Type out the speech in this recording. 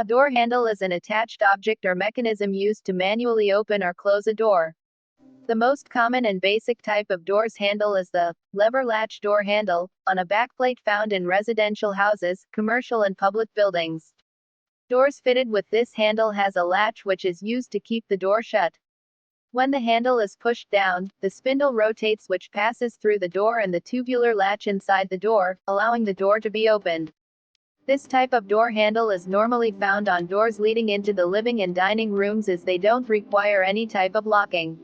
A door handle is an attached object or mechanism used to manually open or close a door. The most common and basic type of door's handle is the lever latch door handle, on a backplate found in residential houses, commercial and public buildings. Doors fitted with this handle has a latch which is used to keep the door shut. When the handle is pushed down, the spindle rotates which passes through the door and the tubular latch inside the door, allowing the door to be opened. This type of door handle is normally found on doors leading into the living and dining rooms as they don't require any type of locking.